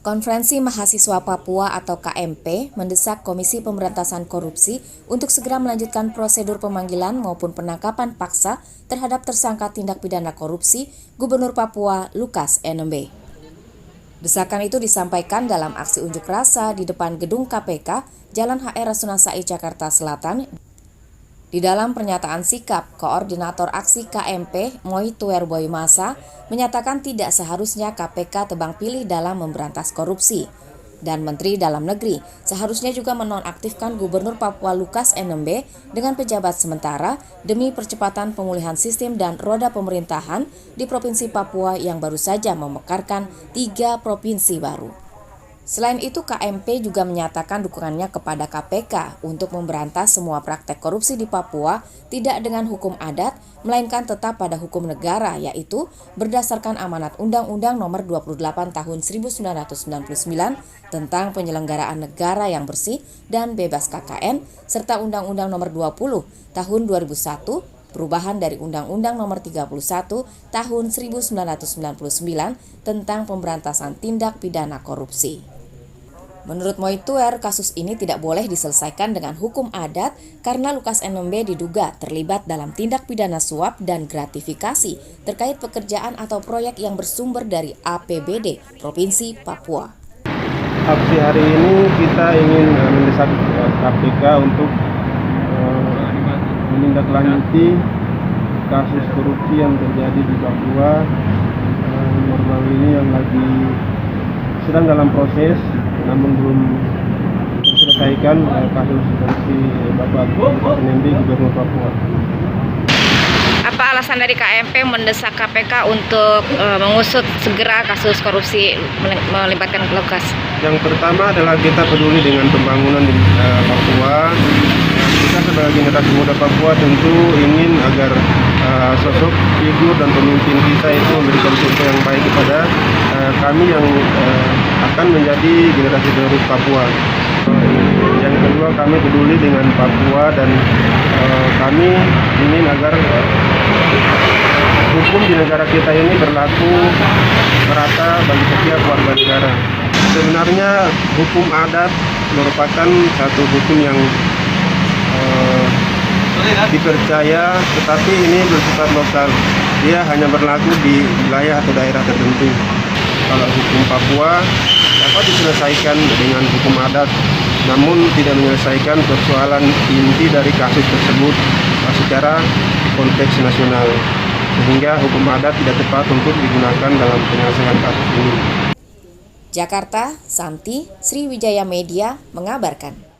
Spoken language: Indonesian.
Konferensi Mahasiswa Papua atau KMP mendesak Komisi Pemberantasan Korupsi untuk segera melanjutkan prosedur pemanggilan maupun penangkapan paksa terhadap tersangka tindak pidana korupsi Gubernur Papua Lukas NMB. Desakan itu disampaikan dalam aksi unjuk rasa di depan gedung KPK, Jalan HR Rasuna Said, Jakarta Selatan. Di dalam pernyataan sikap, Koordinator Aksi KMP, Moi Tuer Boimasa, menyatakan tidak seharusnya KPK tebang pilih dalam memberantas korupsi. Dan Menteri Dalam Negeri seharusnya juga menonaktifkan Gubernur Papua Lukas NMB dengan pejabat sementara demi percepatan pemulihan sistem dan roda pemerintahan di Provinsi Papua yang baru saja memekarkan 3 provinsi baru. Selain itu, KMP juga menyatakan dukungannya kepada KPK untuk memberantas semua praktek korupsi di Papua tidak dengan hukum adat, melainkan tetap pada hukum negara, yaitu berdasarkan amanat Undang-Undang Nomor 28 Tahun 1999 tentang penyelenggaraan negara yang bersih dan bebas KKN, serta Undang-Undang Nomor 20 Tahun 2001, perubahan dari Undang-Undang Nomor 31 Tahun 1999 tentang pemberantasan tindak pidana korupsi. Menurut Moi Tuer, kasus ini tidak boleh diselesaikan dengan hukum adat karena Lukas NMB diduga terlibat dalam tindak pidana suap dan gratifikasi terkait pekerjaan atau proyek yang bersumber dari APBD Provinsi Papua. Aksi hari ini kita ingin mendesak KPK untuk menindaklanjuti kasus korupsi yang terjadi di Papua. Normal ini yang lagi sedang dalam proses, namun belum diselesaikan kasus korupsi Bapak NMB Gubernur Papua. Apa alasan dari KMP mendesak KPK untuk mengusut segera kasus korupsi melibatkan Lukas? Yang pertama adalah kita peduli dengan pembangunan di Papua. Kita sebagai generasi muda Papua tentu ingin agar sosok figur dan pemimpin kita itu memberikan contoh yang baik kepada kami yang akan menjadi generasi penerus Papua. Yang kedua, kami peduli dengan Papua dan kami ingin agar hukum di negara kita ini berlaku merata bagi setiap warga negara. Sebenarnya hukum adat merupakan satu hukum yang dipercaya, tetapi ini bersifat lokal. Dia hanya berlaku di wilayah atau daerah tertentu. Kalau hukum Papua dapat diselesaikan dengan hukum adat, namun tidak menyelesaikan persoalan inti dari kasus tersebut secara konteks nasional, sehingga hukum adat tidak tepat untuk digunakan dalam penyelesaian kasus ini. Jakarta, Santi, Sriwijaya Media mengabarkan.